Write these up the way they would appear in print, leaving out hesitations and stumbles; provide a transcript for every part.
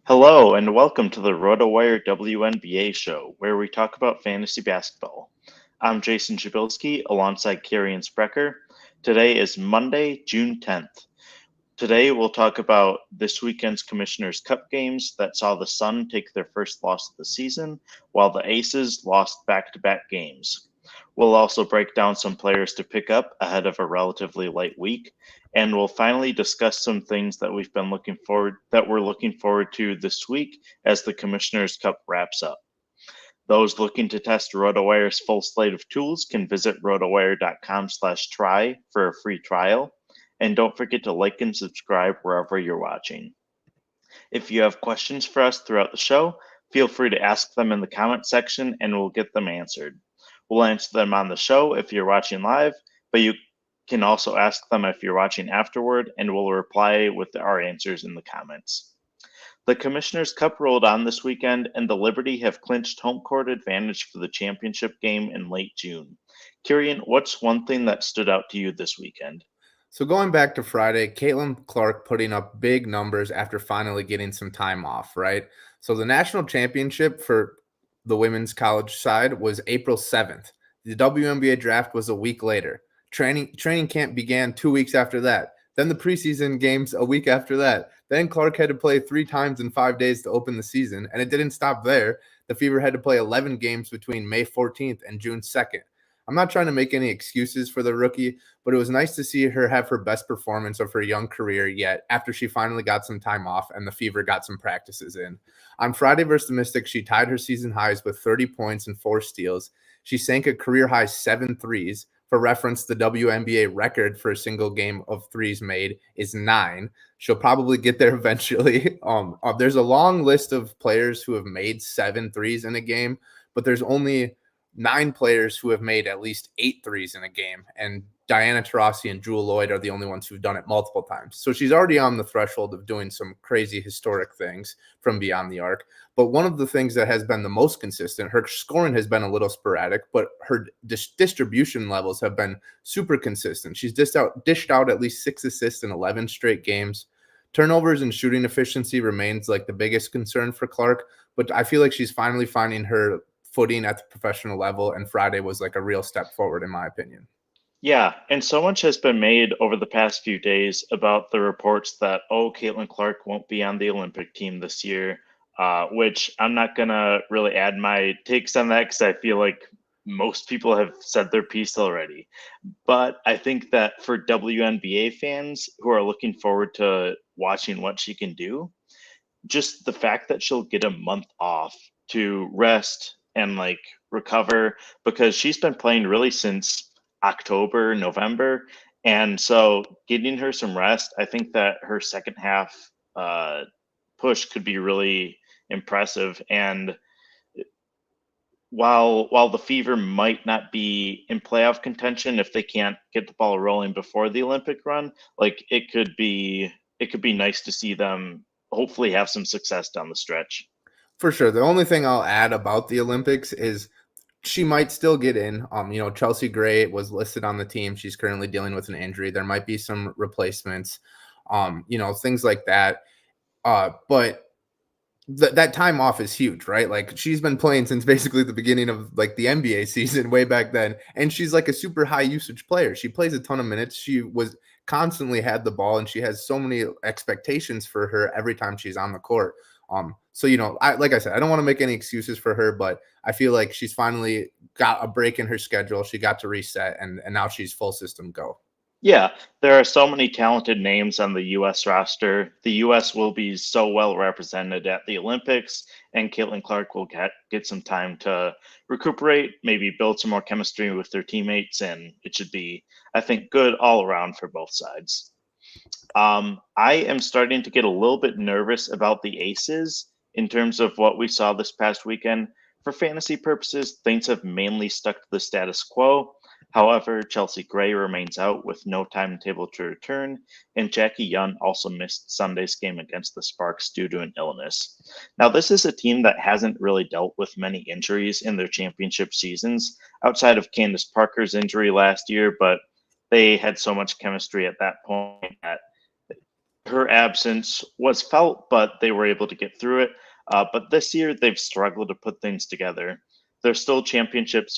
Hello and welcome to the RotoWire WNBA show, where we talk about fantasy basketball. I'm Jason Shebilske alongside Kirien Sprecher. Today is Monday, June 10th. Today we'll talk about this weekend's Commissioner's Cup games that saw the Sun take their first loss of the season, while the Aces lost back-to-back games. We'll also break down some players to pick up ahead of a relatively light week, and we'll finally discuss some things that we're looking forward to this week as the Commissioner's Cup wraps up. Those looking to test RotoWire's full slate of tools can visit rotowire.com/try for a free trial. And don't forget to like and subscribe wherever you're watching. If you have questions for us throughout the show, feel free to ask them in the comment section and we'll get them answered. We'll answer them on the show if you're watching live, but you can also ask them if you're watching afterward, and we'll reply with our answers in the comments. The Commissioner's Cup rolled on this weekend, and the Liberty have clinched home court advantage for the championship game in late June. Kirien, what's one thing that stood out to you this weekend? So going back to Friday, Caitlin Clark putting up big numbers after finally getting some time off, right? So the national championship for the women's college side was April 7th. The WNBA draft was a week later. Training camp began 2 weeks after that. Then the preseason games a week after that. Then Clark had to play 3 times in 5 days to open the season, and it didn't stop there. The Fever had to play 11 games between May 14th and June 2nd. I'm not trying to make any excuses for the rookie, but it was nice to see her have her best performance of her young career yet after she finally got some time off and the Fever got some practices in. On Friday versus the Mystics, she tied her season highs with 30 points and 4 steals. She sank a career-high 7 threes. For reference, the WNBA record for a single game of threes made is 9. She'll probably get there eventually. There's a long list of players who have made 7 threes in a game, but there's only 9 players who have made at least 8 threes in a game, and Diana Taurasi and Jewel Lloyd are the only ones who've done it multiple times. So she's already on the threshold of doing some crazy historic things from beyond the arc. But one of the things that has been the most consistent, her scoring has been a little sporadic, but her distribution levels have been super consistent. She's dished out at least 6 assists in 11 straight games. Turnovers and shooting efficiency remains like the biggest concern for Clark, but I feel like she's finally finding her footing at the professional level, and Friday was like a real step forward in my opinion. Yeah, and so much has been made over the past few days about the reports that, Caitlin Clark won't be on the Olympic team this year, which I'm not going to really add my takes on that because I feel like most people have said their piece already. But I think that for WNBA fans who are looking forward to watching what she can do, just the fact that she'll get a month off to rest and recover, because she's been playing really since October, November. And so getting her some rest, I think that her second half push could be really impressive. And while the Fever might not be in playoff contention if they can't get the ball rolling before the Olympic run, it could be nice to see them hopefully have some success down the stretch. For sure. The only thing I'll add about the Olympics is she might still get in. Chelsea Gray was listed on the team. She's currently dealing with an injury. There might be some replacements, things like that. But that time off is huge, right? Like, she's been playing since basically the beginning of like the NBA season way back then. And she's like a super high usage player. She plays a ton of minutes. She was constantly had the ball, and she has so many expectations for her every time she's on the court. Like I said, I don't want to make any excuses for her, but I feel like she's finally got a break in her schedule. She got to reset, and now she's full system go. Yeah, there are so many talented names on the U.S. roster. The U.S. will be so well represented at the Olympics, and Caitlin Clark will get some time to recuperate, maybe build some more chemistry with their teammates, and it should be, I think, good all around for both sides. I am starting to get a little bit nervous about the Aces in terms of what we saw this past weekend. For fantasy purposes, things have mainly stuck to the status quo. However, Chelsea Gray remains out with no timetable to return, and Jackie Young also missed Sunday's game against the Sparks due to an illness. Now, this is a team that hasn't really dealt with many injuries in their championship seasons, outside of Candace Parker's injury last year, but they had so much chemistry at that point that her absence was felt, but they were able to get through it. But this year, they've struggled to put things together. They're still championship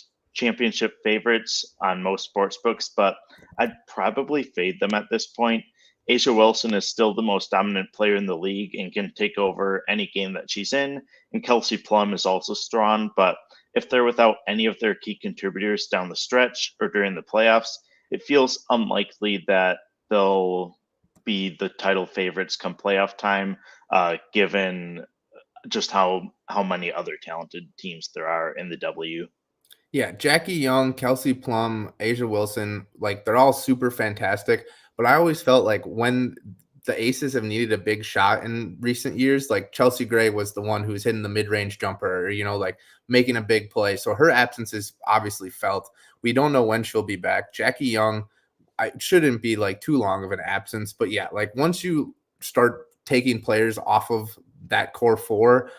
favorites on most sports books, but I'd probably fade them at this point. A'ja Wilson is still the most dominant player in the league and can take over any game that she's in. And Kelsey Plum is also strong, but if they're without any of their key contributors down the stretch or during the playoffs, it feels unlikely that they'll be the title favorites come playoff time, given just how many other talented teams there are in the W. Yeah, Jackie Young, Kelsey Plum, A'ja Wilson, like they're all super fantastic. But I always felt like when the Aces have needed a big shot in recent years, like Chelsea Gray was the one who's hitting the mid-range jumper, or, like making a big play. So her absence is obviously felt. We don't know when she'll be back. Jackie Young, I shouldn't be like too long of an absence, but yeah, like once you start taking players off of that core four,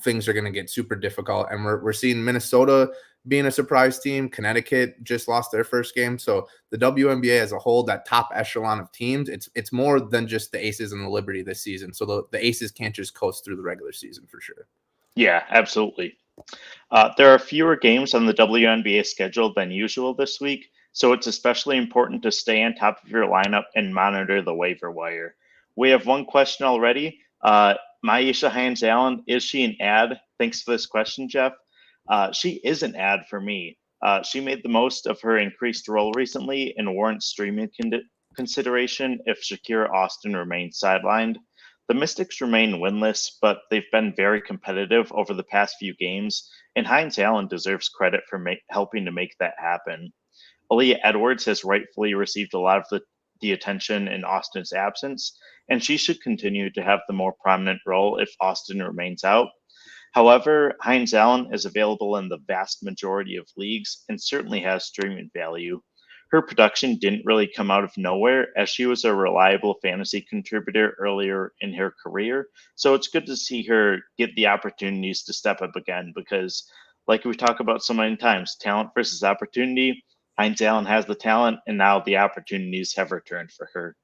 things are going to get super difficult. And we're seeing Minnesota being a surprise team. Connecticut just lost their first game. So the WNBA as a whole, that top echelon of teams, it's more than just the Aces and the Liberty this season. So the Aces can't just coast through the regular season for sure. Yeah, absolutely. There are fewer games on the WNBA schedule than usual this week, so it's especially important to stay on top of your lineup and monitor the waiver wire. We have one question already. Myisha Hines-Allen, is she an ad? Thanks for this question, Jeff. She is an ad for me. She made the most of her increased role recently and warrants streaming consideration if Shakira Austin remains sidelined. The Mystics remain winless, but they've been very competitive over the past few games, and Hines-Allen deserves credit for helping to make that happen. Aaliyah Edwards has rightfully received a lot of the attention in Austin's absence, and she should continue to have the more prominent role if Austin remains out. However, Hines-Allen is available in the vast majority of leagues and certainly has streaming value. Her production didn't really come out of nowhere, as she was a reliable fantasy contributor earlier in her career. So it's good to see her get the opportunities to step up again because, like we talk about so many times, talent versus opportunity. Hines-Allen has the talent, and now the opportunities have returned for her.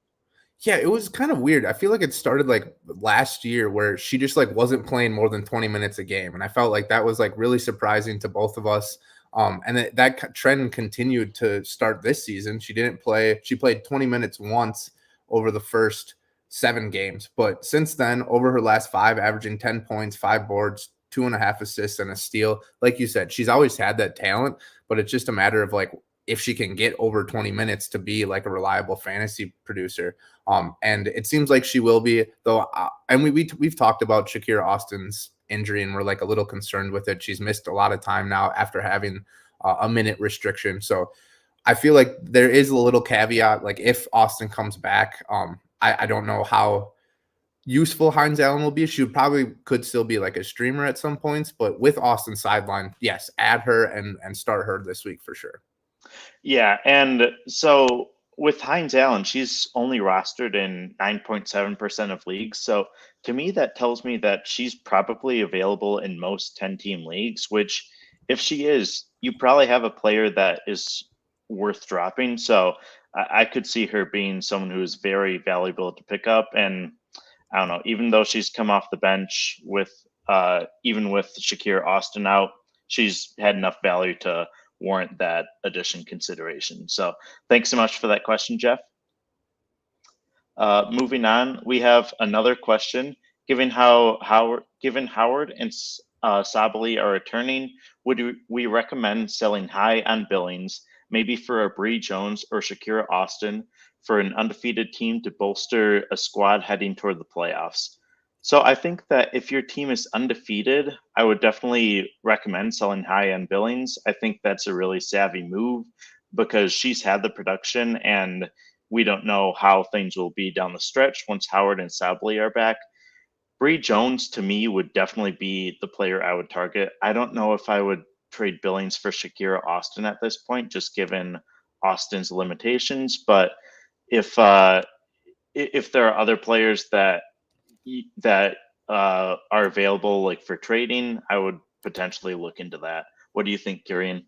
Yeah, it was kind of weird. I feel like it started like last year where she just like wasn't playing more than 20 minutes a game. And I felt like that was like really surprising to both of us. And that trend continued to start this season. She didn't play. She played 20 minutes once over the first 7 games. But since then, over her last 5, averaging 10 points, 5 boards, 2.5 assists, and a steal. Like you said, she's always had that talent, but it's just a matter of like if she can get over 20 minutes to be like a reliable fantasy producer. And it seems like she will be, though. And we've talked about Shakira Austin's injury, and we're like a little concerned with it. She's missed a lot of time now after having a minute restriction. So I feel like there is a little caveat. Like if Austin comes back, I don't know how useful Hines-Allen will be. She probably could still be like a streamer at some points, but with Austin sideline, yes, add her and start her this week for sure. Yeah, and so with Hines-Allen, she's only rostered in 9.7% of leagues. So to me, that tells me that she's probably available in most 10-team leagues, which if she is, you probably have a player that is worth dropping. So I could see her being someone who is very valuable to pick up. And I don't know, even though she's come off the bench with even with Shakira Austin out, she's had enough value to warrant that addition consideration. So thanks so much for that question, Jeff. Moving on, we have another question. Given Howard and Sabali are returning, would we recommend selling high on Billings, maybe for a Bree Jones or Shakira Austin, for an undefeated team to bolster a squad heading toward the playoffs? So I think that if your team is undefeated, I would definitely recommend selling high on Billings. I think that's a really savvy move because she's had the production, and we don't know how things will be down the stretch once Howard and Sabali are back. Bree Jones, to me, would definitely be the player I would target. I don't know if I would trade Billings for Shakira Austin at this point, just given Austin's limitations. But if there are other players that are available like for trading, I would potentially look into that. What do you think, Kirien?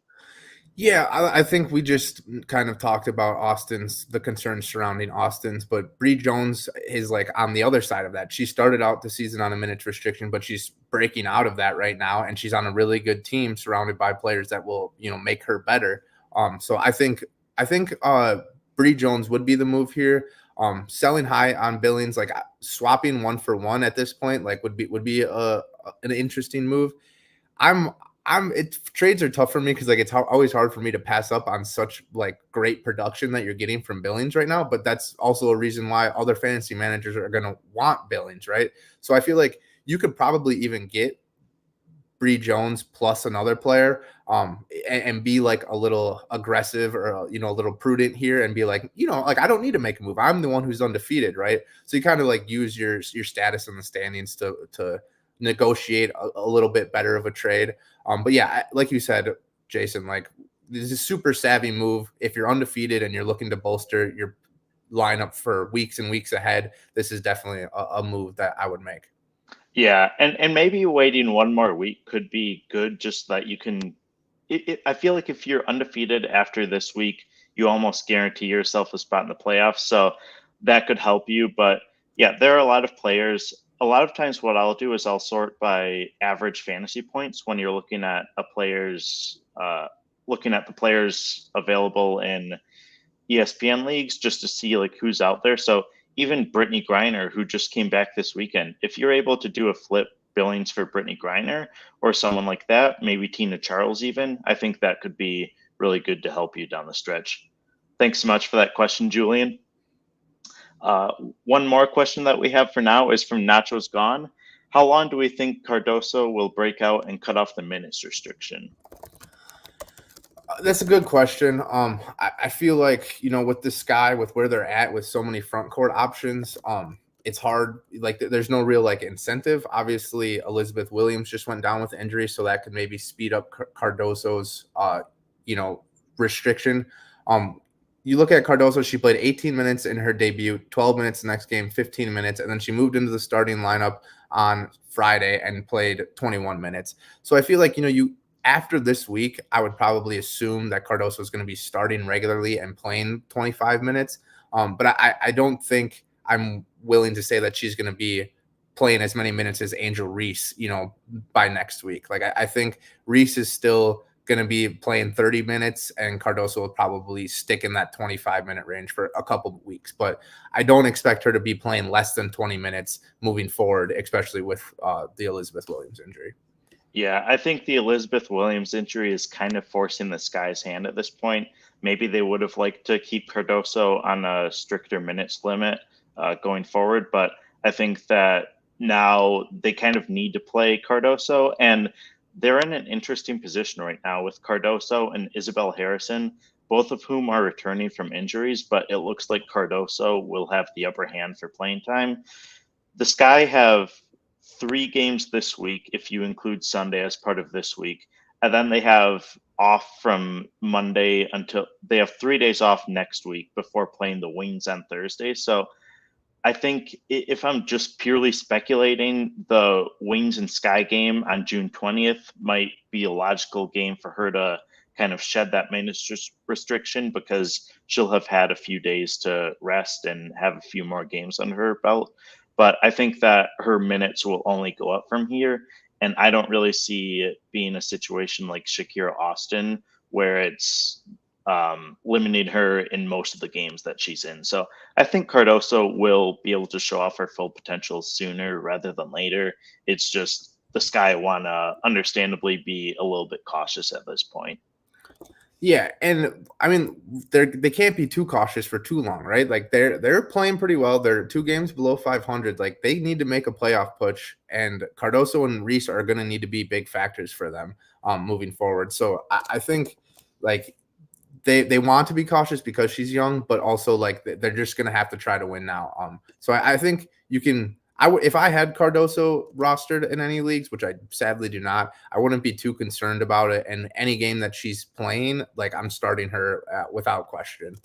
Yeah, I think we just kind of talked about the concerns surrounding Austin's, but Bree Jones is like on the other side of that. She started out the season on a minutes restriction, but she's breaking out of that right now, and she's on a really good team surrounded by players that will, make her better. So I think Bree Jones would be the move here. Selling high on Billings, like swapping 1-for-1 at this point, like would be an interesting move. I'm trades are tough for me because like it's always hard for me to pass up on such like great production that you're getting from Billings right now. But that's also a reason why other fantasy managers are going to want Billings, right? So I feel like you could probably even get Bree Jones plus another player, and be like a little aggressive or a little prudent here and be like, like I don't need to make a move. I'm the one who's undefeated, right? So you kind of like use your status in the standings to negotiate a little bit better of a trade. But yeah, like you said, Jason, like this is a super savvy move. If you're undefeated and you're looking to bolster your lineup for weeks and weeks ahead, this is definitely a move that I would make. Yeah, and maybe waiting one more week could be good, just that you can. I feel like if you're undefeated after this week, you almost guarantee yourself a spot in the playoffs. So that could help you. But yeah, there are a lot of players. A lot of times, what I'll do is I'll sort by average fantasy points when you're looking at the players available in ESPN leagues, just to see like who's out there. So even Brittany Griner, who just came back this weekend, if you're able to do a flip Billings for Brittany Griner or someone like that, maybe Tina Charles even, I think that could be really good to help you down the stretch. Thanks so much for that question, Julian. One more question that we have for now is from Nacho's Gone. How long do we think Cardoso will break out and cut off the minutes restriction? That's a good question. I feel like with this guy, with where they're at, with so many front court options, it's hard. Like there's no real like incentive. Obviously, Elizabeth Williams just went down with injury, so that could maybe speed up Cardoso's restriction. You look at Cardoso; she played 18 minutes in her debut, 12 minutes the next game, 15 minutes, and then she moved into the starting lineup on Friday and played 21 minutes. So I feel like after this week, I would probably assume that Cardoso is going to be starting regularly and playing 25 minutes. But I don't think I'm willing to say that she's going to be playing as many minutes as Angel Reese, by next week. Like I think Reese is still going to be playing 30 minutes and Cardoso will probably stick in that 25-minute range for a couple of weeks. But I don't expect her to be playing less than 20 minutes moving forward, especially with the Elizabeth Williams injury. Yeah, I think the Elizabeth Williams injury is kind of forcing the Sky's hand at this point. Maybe they would have liked to keep Cardoso on a stricter minutes limit going forward, but I think that now they kind of need to play Cardoso, and they're in an interesting position right now with Cardoso and Isabelle Harrison, both of whom are returning from injuries, but it looks like Cardoso will have the upper hand for playing time. The Sky have 3 games this week, if you include Sunday as part of this week. And then they have off from Monday until they have 3 days off next week before playing the Wings on Thursday. So I think if I'm just purely speculating, the Wings and Sky game on June 20th might be a logical game for her to kind of shed that minutes restriction because she'll have had a few days to rest and have a few more games under her belt. But I think that her minutes will only go up from here. And I don't really see it being a situation like Shakira Austin where it's limiting her in most of the games that she's in. So I think Cardoso will be able to show off her full potential sooner rather than later. It's just the Sky want to understandably be a little bit cautious at this point. Yeah, and I mean they can't be too cautious for too long, right? Like they're playing pretty well. They're 2 games below 500. Like they need to make a playoff push, and Cardoso and Reese are going to need to be big factors for them moving forward. So I think like they want to be cautious because she's young, but also like they're just going to have to try to win now. So I think you can. If I had Cardoso rostered in any leagues, which I sadly do not, I wouldn't be too concerned about it. And any game that she's playing, like I'm starting her without question.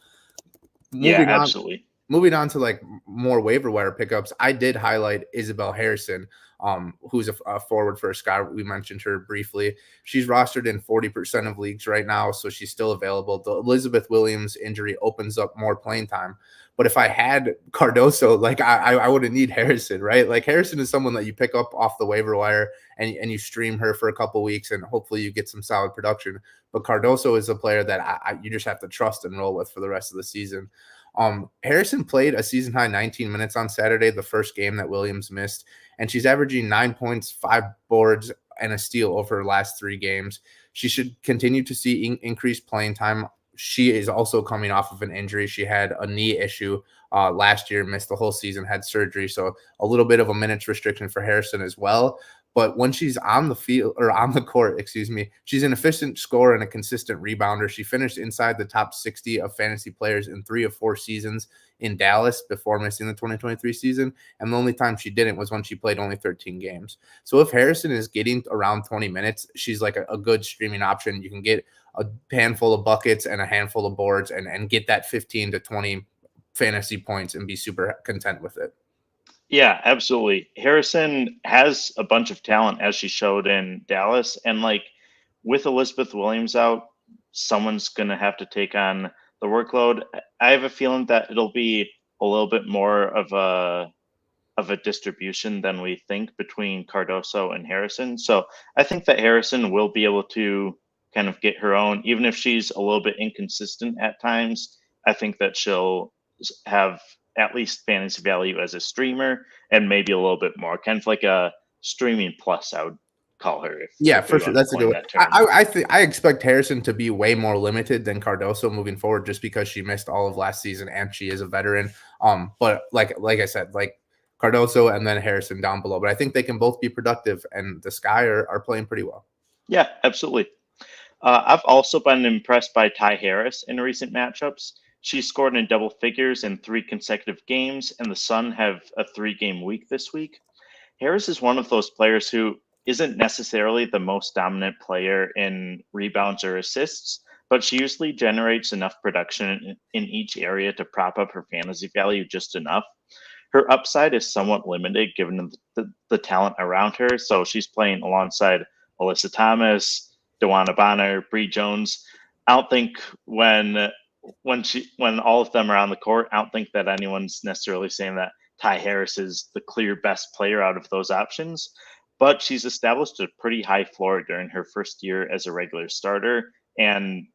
Yeah, absolutely. moving on to like more waiver wire pickups, I did highlight Isabelle Harrison, who's a forward for a Scott. We mentioned her briefly. She's rostered in 40% of leagues right now, so she's still available. The Elizabeth Williams injury opens up more playing time. But if I had Cardoso, like I wouldn't need Harrison, right? Like Harrison is someone that you pick up off the waiver wire and you stream her for a couple weeks and hopefully you get some solid production. But Cardoso is a player that you just have to trust and roll with for the rest of the season. Harrison played a season high 19 minutes on Saturday, the first game that Williams missed, and she's averaging 9 points, 5 boards, and a steal over her last 3 games. She should continue to see increased playing time. She is also coming off of an injury. She had a knee issue last year, missed the whole season, had surgery. So a little bit of a minutes restriction for Harrison as well. But when she's on the field or on the court, she's an efficient scorer and a consistent rebounder. She finished inside the top 60 of fantasy players in 3 of 4 seasons in Dallas before missing the 2023 season. And the only time she didn't was when she played only 13 games. So if Harrison is getting around 20 minutes, she's like a good streaming option. You can get a handful of buckets and a handful of boards and get that 15 to 20 fantasy points and be super content with it. Yeah, absolutely. Harrison has a bunch of talent, as she showed in Dallas. And like with Elizabeth Williams out, someone's going to have to take on the workload. I have a feeling that it'll be a little bit more of a distribution than we think between Cardoso and Harrison. So I think that Harrison will be able to kind of get her own, even if she's a little bit inconsistent at times. I think that she'll have at least fantasy value as a streamer and maybe a little bit more, kind of like a streaming plus, I would call her. Yeah, for sure. That's a good one. I expect Harrison to be way more limited than Cardoso moving forward just because she missed all of last season and she is a veteran. But like I said, like Cardoso and then Harrison down below. But I think they can both be productive and the Sky are playing pretty well. Yeah, absolutely. I've also been impressed by Tyasha Harris in recent matchups. She scored in double figures in 3 consecutive games, and the Sun have a 3-game week this week. Harris is one of those players who isn't necessarily the most dominant player in rebounds or assists, but she usually generates enough production in each area to prop up her fantasy value just enough. Her upside is somewhat limited given the talent around her, so she's playing alongside Alyssa Thomas, DeWanna Bonner, Bree Jones. I don't think when all of them are on the court, I don't think that anyone's necessarily saying that Tyasha Harris is the clear best player out of those options, but she's established a pretty high floor during her first year as a regular starter, and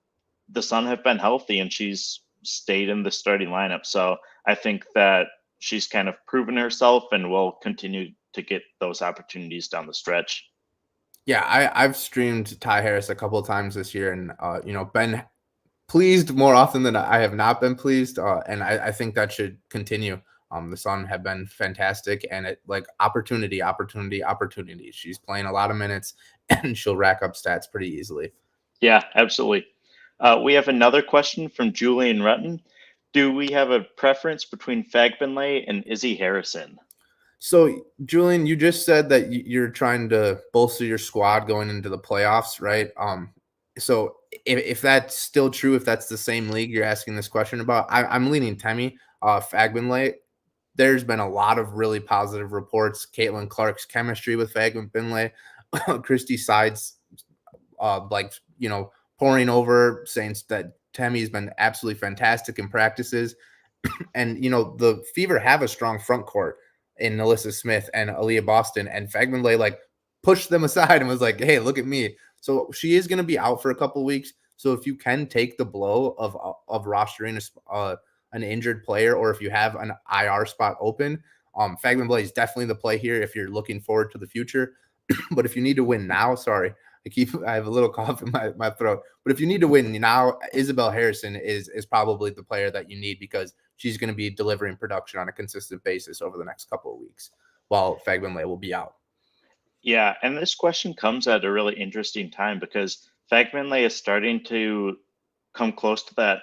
the Sun have been healthy, and she's stayed in the starting lineup. So I think that she's kind of proven herself and will continue to get those opportunities down the stretch. Yeah, I've streamed Tyasha Harris a couple of times this year and, been pleased more often than I have not been pleased. And I think that should continue. The Sun have been fantastic and it like opportunity. She's playing a lot of minutes and she'll rack up stats pretty easily. Yeah, absolutely. We have another question from Julian Rutten. Do we have a preference between Fagbenle and Izzy Harrison? So, Julian, you just said that you're trying to bolster your squad going into the playoffs, right? So if that's still true, if that's the same league you're asking this question about, I'm leaning Tiffany, Fagbenle. There's been a lot of really positive reports. Caitlin Clark's chemistry with Fagbenle, Christy Sides, pouring over, saying that Tiffany's been absolutely fantastic in practices. And, the Fever have a strong front court in Alyssa Smith and Aaliyah Boston, and Fagbenle pushed them aside and was like, hey, look at me. So she is going to be out for a couple of weeks. So if you can take the blow of rostering an injured player, or if you have an IR spot open, Fagbenle is definitely the play here if you're looking forward to the future. But if you need to win now, sorry, I have a little cough in my throat. But if you need to win now, Isabelle Harrison is probably the player that you need because she's going to be delivering production on a consistent basis over the next couple of weeks while Fagbenle will be out. Yeah, and this question comes at a really interesting time because Fagbenle is starting to come close to that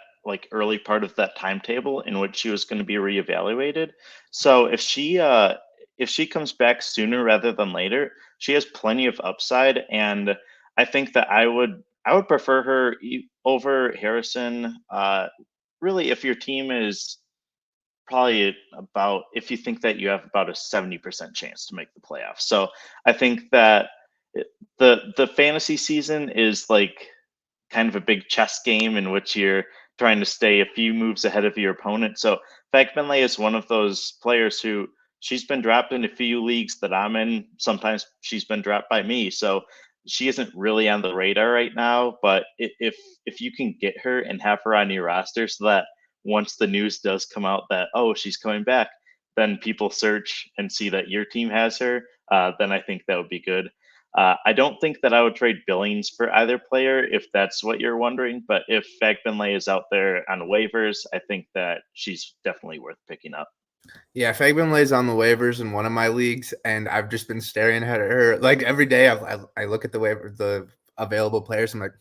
early part of that timetable in which she was going to be reevaluated. So if she comes back sooner rather than later, she has plenty of upside, and I think that I would prefer her over Harrison. Really, if your team is probably about, if you think that you have about a 70% chance to make the playoffs. So I think that the fantasy season is like kind of a big chess game in which you're trying to stay a few moves ahead of your opponent. So Fagbenle is one of those players who she's been dropped in a few leagues that I'm in. Sometimes she's been dropped by me. So she isn't really on the radar right now. But if you can get her and have her on your roster so that once the news does come out that, oh, she's coming back, then people search and see that your team has her, then I think that would be good. I don't think that I would trade Billings for either player if that's what you're wondering. But if Fagbenle is out there on waivers, I think that she's definitely worth picking up. Yeah, Fagbenle is on the waivers in one of my leagues, and I've just been staring at her like every day. I look at the available players. I'm like,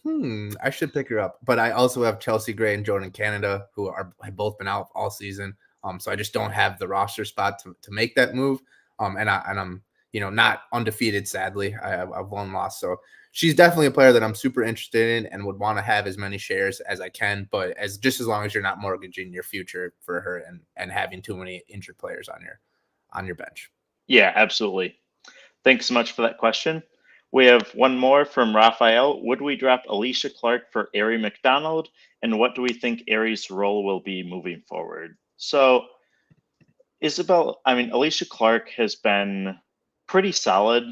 I should pick her up. But I also have Chelsea Gray and Jordan Canada, who have both been out all season. So I just don't have the roster spot to make that move. And I'm not undefeated. Sadly, I've one loss. So she's definitely a player that I'm super interested in and would want to have as many shares as I can. But as long as you're not mortgaging your future for her and having too many injured players on your bench. Yeah, absolutely. Thanks so much for that question. We have one more from Raphael. Would we drop Alysha Clark for Aari McDonald? And what do we think Aari's role will be moving forward? So, Alysha Clark has been pretty solid,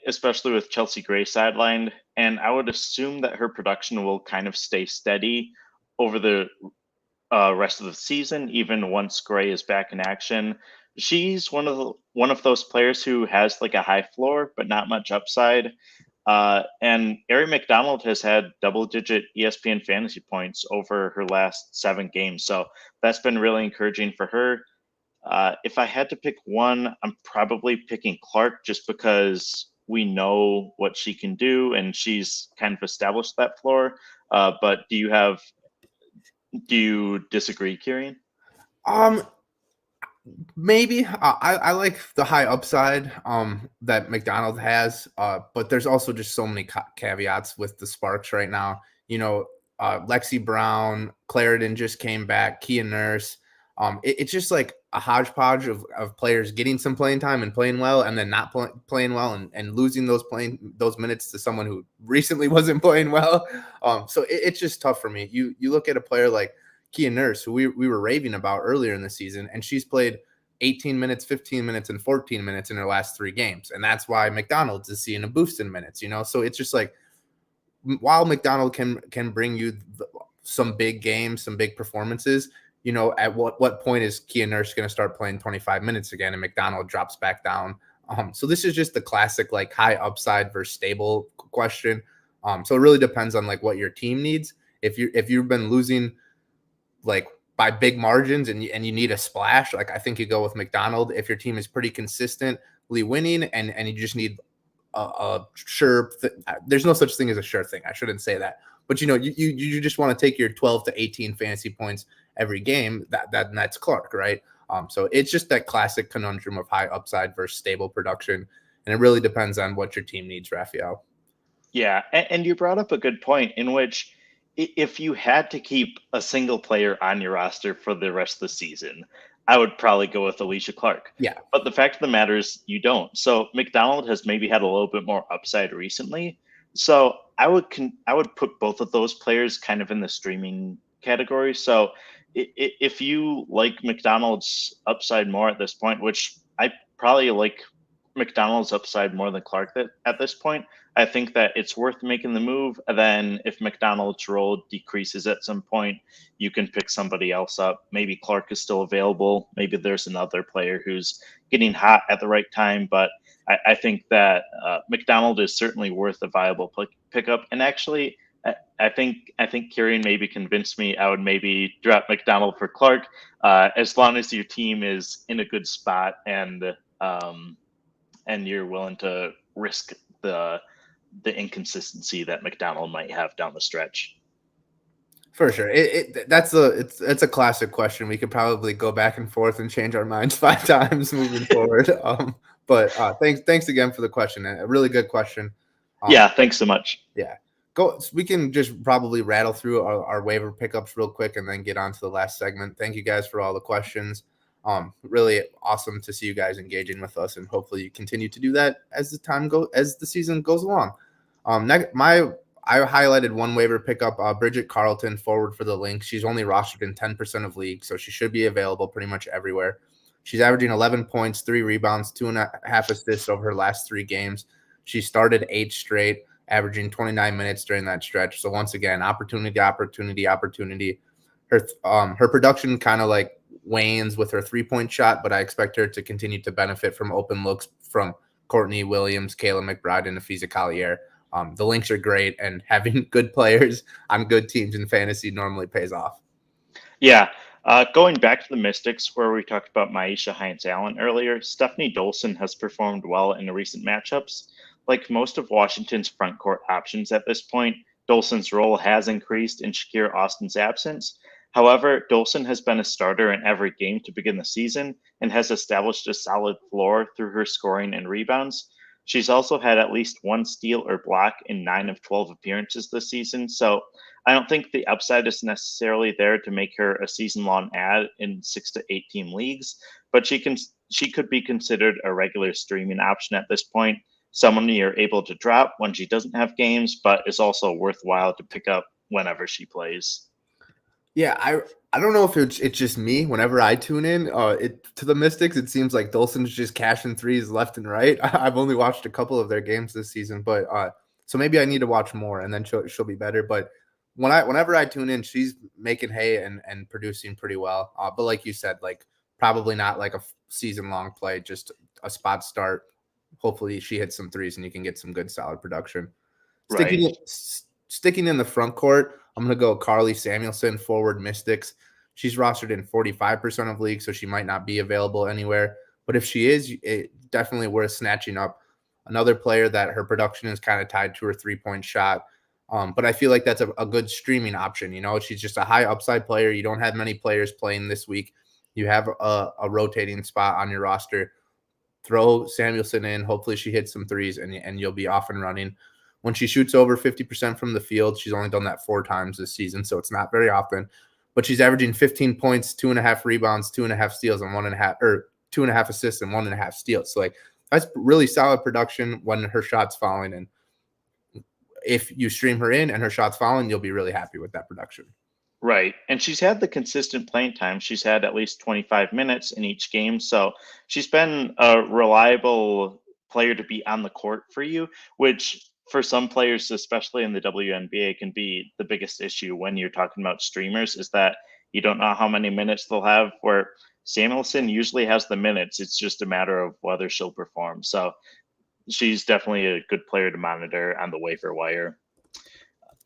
especially with Chelsea Gray sidelined. And I would assume that her production will kind of stay steady over the rest of the season, even once Gray is back in action. She's one of those players who has like a high floor but not much upside. And Aari McDonald has had double-digit ESPN fantasy points over her last 7 games, so that's been really encouraging for her. If I had to pick one, I'm probably picking Clark just because we know what she can do and she's kind of established that floor. But do you disagree, Kirien? Maybe I like the high upside that McDonald has, but there's also just so many caveats with the Sparks right now. Lexi Brown, Clarendon just came back, Kia Nurse. It's just like a hodgepodge of players getting some playing time and playing well, and then not playing well and losing those minutes to someone who recently wasn't playing well. So it's just tough for me. You look at a player like Kia Nurse, who we were raving about earlier in the season, and she's played 18 minutes, 15 minutes, and 14 minutes in her last 3 games. And that's why McDonald's is seeing a boost in minutes, So it's just like, while McDonald can bring you some big games, some big performances, at what point is Kia Nurse going to start playing 25 minutes again and McDonald drops back down? So this is just the classic like high upside versus stable question. So it really depends on like what your team needs. If you've been losing like by big margins and you need a splash, like I think you go with McDonald. If your team is pretty consistently winning and you just need a sure there's no such thing as a sure thing. I shouldn't say that. But you just want to take your 12 to 18 fantasy points every game. That's Clark, right? So it's just that classic conundrum of high upside versus stable production, and it really depends on what your team needs, Raphael. Yeah, and you brought up a good point in which if you had to keep a single player on your roster for the rest of the season, I would probably go with Alysha Clark. Yeah. But the fact of the matter is you don't. So McDonald has maybe had a little bit more upside recently. So I would put both of those players kind of in the streaming category. So if you like McDonald's upside more at this point, which I probably like McDonald's upside more than Clark at this point, I think that it's worth making the move. And then if McDonald's role decreases at some point, you can pick somebody else up. Maybe Clark is still available. Maybe there's another player who's getting hot at the right time. But I think that McDonald is certainly worth a viable pickup. And actually, I think Kirien maybe convinced me I would maybe drop McDonald for Clark, as long as your team is in a good spot and you're willing to risk the inconsistency that McDonald might have down the stretch. For sure. It's a classic question. We could probably go back and forth and change our minds 5 times moving forward. But thanks again for the question. A really good question. Yeah, thanks so much. Yeah. We can just probably rattle through our waiver pickups real quick and then get on to the last segment. Thank you guys for all the questions. Really awesome to see you guys engaging with us, and hopefully you continue to do that as the season goes along. I highlighted one waiver pickup, Bridget Carleton, forward for the Lynx. She's only rostered in 10% of leagues, so she should be available pretty much everywhere. She's averaging 11 points, 3 rebounds, 2.5 assists over her last 3 games. She started 8 straight, averaging 29 minutes during that stretch. So once again, opportunity. Her production kind of like wanes with her 3-point shot, but I expect her to continue to benefit from open looks from Courtney Williams, Kayla McBride, and Afisa Collier. The Lynx are great, and having good players on good teams in fantasy normally pays off. Yeah. Going back to the Mystics, where we talked about Myisha Hines-Allen earlier, Stephanie Dolson has performed well in the recent matchups. Like most of Washington's front court options at this point, Dolson's role has increased in Shakira Austin's absence. However, Dolson has been a starter in every game to begin the season and has established a solid floor through her scoring and rebounds. She's also had at least 1 steal or block in 9 of 12 appearances this season, so I don't think the upside is necessarily there to make her a season-long ad in 6 to 8 team leagues, but she could be considered a regular streaming option at this point, someone you're able to drop when she doesn't have games, but is also worthwhile to pick up whenever she plays. Yeah, I don't know if it's just me. Whenever I tune in to the Mystics, it seems like Dolson's just cashing threes left and right. I've only watched a couple of their games this season, but so maybe I need to watch more, and then she'll be better. But whenever I tune in, she's making hay and producing pretty well. But like you said, like probably not like a season long play, just a spot start. Hopefully she hits some threes and you can get some good solid production. Right. Sticking in the front court, I'm going to go Karlie Samuelson, forward Mystics. She's rostered in 45% of leagues, so she might not be available anywhere. But if she is, it definitely worth snatching up. Another player that her production is kind of tied to her 3-point shot. But I feel like that's a good streaming option. You know, she's just a high upside player. You don't have many players playing this week. You have a rotating spot on your roster. Throw Samuelson in. Hopefully she hits some threes and you'll be off and running. When she shoots over 50% from the field, she's only done that 4 times this season, so it's not very often. But she's averaging 15 points, 2.5 rebounds, 2.5 steals, and 2.5 assists and 1.5 steals. So like that's really solid production when her shot's falling. And if you stream her in and her shot's falling, you'll be really happy with that production. Right. And she's had the consistent playing time. She's had at least 25 minutes in each game. So she's been a reliable player to be on the court for you, which for some players, especially in the WNBA, can be the biggest issue when you're talking about streamers, is that you don't know how many minutes they'll have, where Samuelson usually has the minutes. It's just a matter of whether she'll perform. So she's definitely a good player to monitor on the waiver wire.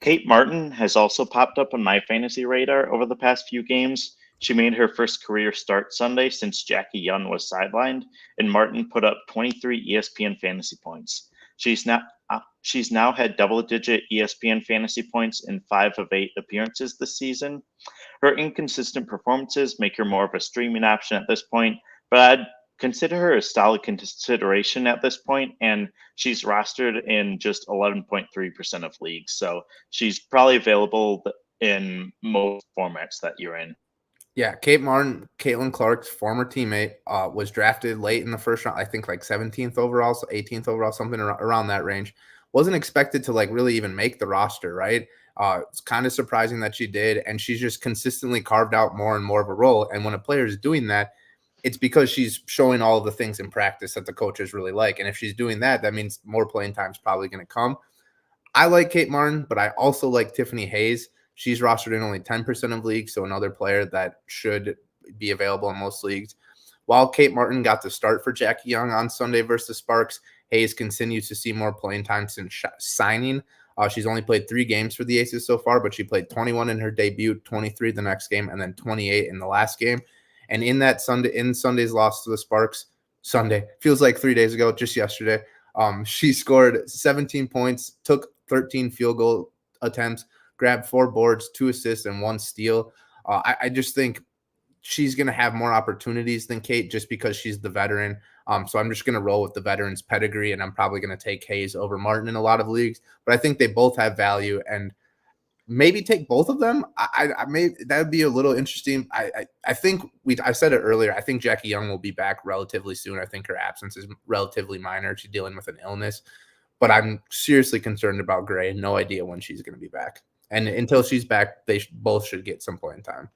Kate Martin has also popped up on my fantasy radar over the past few games. She made her first career start Sunday since Jackie Young was sidelined, and Martin put up 23 ESPN fantasy points. She's now had double-digit ESPN fantasy points in 5 of 8 appearances this season. Her inconsistent performances make her more of a streaming option at this point, but I'd consider her a solid consideration at this point, and she's rostered in just 11.3% of leagues. So she's probably available in most formats that you're in. Yeah, Kate Martin, Caitlin Clark's former teammate, was drafted late in the first round, I think like 17th overall, so 18th overall, something around that range. Wasn't expected to like really even make the roster, right? It's kind of surprising that she did, and she's just consistently carved out more and more of a role. And when a player is doing that, it's because she's showing all of the things in practice that the coaches really like. And if she's doing that, that means more playing time is probably going to come. I like Kate Martin, but I also like Tiffany Hayes. She's rostered in only 10% of leagues, so another player that should be available in most leagues. While Kate Martin got the start for Jackie Young on Sunday versus Sparks, Hayes continues to see more playing time since signing. She's only played 3 games for the Aces so far, but she played 21 in her debut, 23 the next game, and then 28 in the last game. And in Sunday's loss to the Sparks, Sunday, feels like 3 days ago, just yesterday, she scored 17 points, took 13 field goal attempts, grabbed 4 boards, 2 assists, and 1 steal. I just think she's going to have more opportunities than Kate just because she's the veteran. So I'm just going to roll with the veteran's pedigree, and I'm probably going to take Hayes over Martin in a lot of leagues. But I think they both have value, and maybe take both of them. I may that would be a little interesting. I think I said it earlier. I think Jackie Young will be back relatively soon. I think her absence is relatively minor. She's dealing with an illness, but I'm seriously concerned about Gray. No idea when she's going to be back. And until she's back, they both should get some playing time.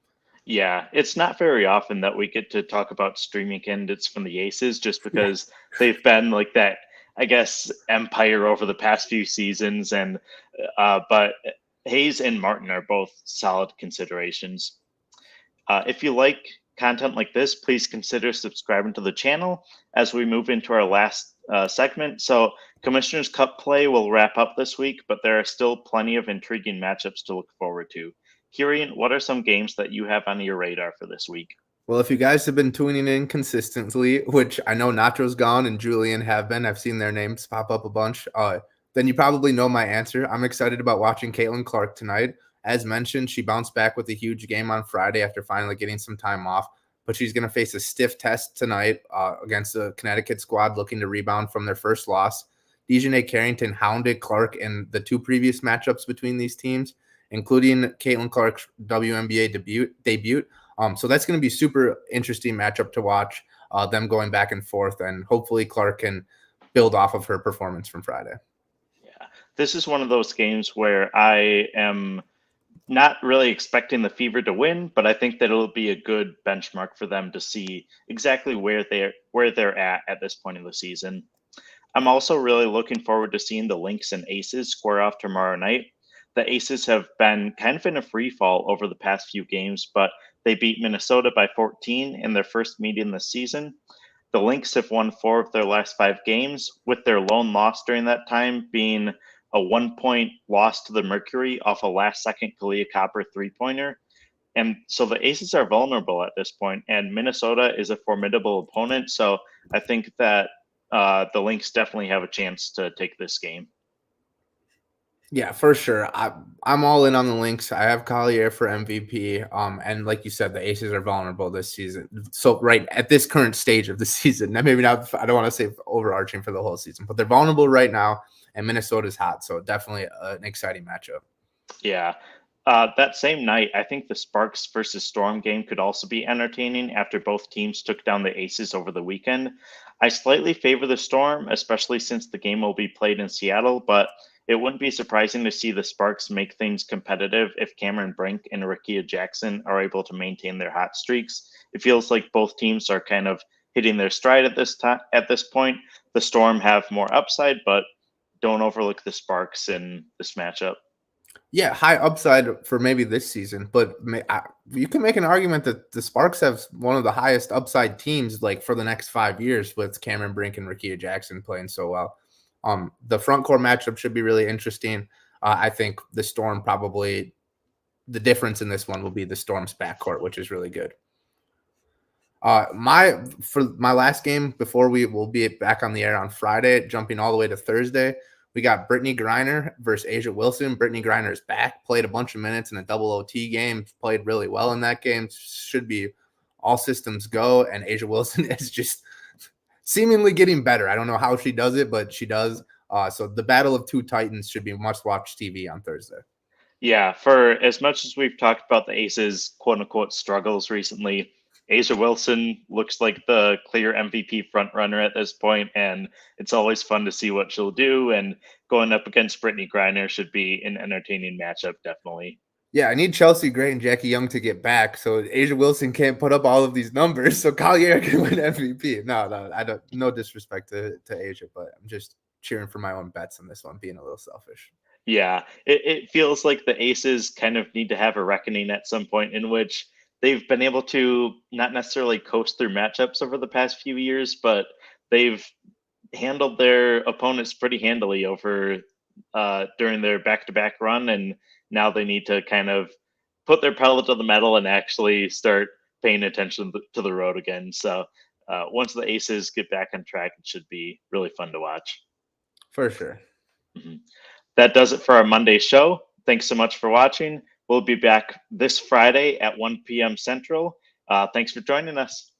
Yeah, it's not very often that we get to talk about streaming candidates from the Aces just because they've been like that, I guess, empire over the past few seasons. And but Hayes and Martin are both solid considerations. If you like content like this, please consider subscribing to the channel as we move into our last segment. So Commissioner's Cup play will wrap up this week, but there are still plenty of intriguing matchups to look forward to. Kirien, what are some games that you have on your radar for this week? Well, if you guys have been tuning in consistently, which I know Nacho's gone and Julian have been, I've seen their names pop up a bunch, then you probably know my answer. I'm excited about watching Caitlin Clark tonight. As mentioned, she bounced back with a huge game on Friday after finally getting some time off, but she's going to face a stiff test tonight against the Connecticut squad looking to rebound from their first loss. Dejanay Carrington hounded Clark in the two previous matchups between these teams, including Caitlin Clark's WNBA debut. So that's going to be super interesting matchup to watch, them going back and forth, and hopefully Clark can build off of her performance from Friday. Yeah, this is one of those games where I am not really expecting the Fever to win, but I think that it'll be a good benchmark for them to see exactly where they're at this point in the season. I'm also really looking forward to seeing the Lynx and Aces square off tomorrow night. The Aces have been kind of in a free fall over the past few games, but they beat Minnesota by 14 in their first meeting this season. The Lynx have won 4 of their last 5 games, with their lone loss during that time being a 1-point loss to the Mercury off a last-second Kalia Copper three-pointer. And so the Aces are vulnerable at this point, and Minnesota is a formidable opponent. So I think that the Lynx definitely have a chance to take this game. Yeah, for sure. I'm all in on the Lynx. I have Collier for MVP. And like you said, the Aces are vulnerable this season. So right at this current stage of the season, maybe not, I don't want to say overarching for the whole season, but they're vulnerable right now, and Minnesota's hot. So definitely an exciting matchup. Yeah. That same night, I think the Sparks versus Storm game could also be entertaining after both teams took down the Aces over the weekend. I slightly favor the Storm, especially since the game will be played in Seattle, but it wouldn't be surprising to see the Sparks make things competitive if Cameron Brink and Rickea Jackson are able to maintain their hot streaks. It feels like both teams are kind of hitting their stride at this point. The Storm have more upside, but don't overlook the Sparks in this matchup. Yeah, high upside for maybe this season, but you can make an argument that the Sparks have one of the highest upside teams like for the next 5 years with Cameron Brink and Rickea Jackson playing so well. The front court matchup should be really interesting. I think the Storm probably the difference in this one will be the Storm's backcourt, which is really good. For my last game before we will be back on the air on Friday, jumping all the way to Thursday, we got Brittany Griner versus A'ja Wilson. Brittany Griner is back, played a bunch of minutes in a double OT game, played really well in that game. Should be all systems go, and A'ja Wilson is just seemingly getting better. I don't know how she does it, but she does. So the battle of two titans should be must-watch TV on Thursday. Yeah, for as much as we've talked about the Aces' quote-unquote struggles recently, A'ja Wilson looks like the clear MVP frontrunner at this point, and it's always fun to see what she'll do. And going up against Brittany Griner should be an entertaining matchup, definitely. Yeah, I need Chelsea Gray and Jackie Young to get back, so A'ja Wilson can't put up all of these numbers, so Collier can win MVP. No, I don't. No disrespect to A'ja, but I'm just cheering for my own bets on this one, being a little selfish. Yeah, it feels like the Aces kind of need to have a reckoning at some point in which they've been able to not necessarily coast through matchups over the past few years, but they've handled their opponents pretty handily over during their back-to-back run, and now they need to kind of put their pedal to the metal and actually start paying attention to the road again. So once the Aces get back on track, it should be really fun to watch. For sure. Mm-hmm. That does it for our Monday show. Thanks so much for watching. We'll be back this Friday at 1 p.m. Central. Thanks for joining us.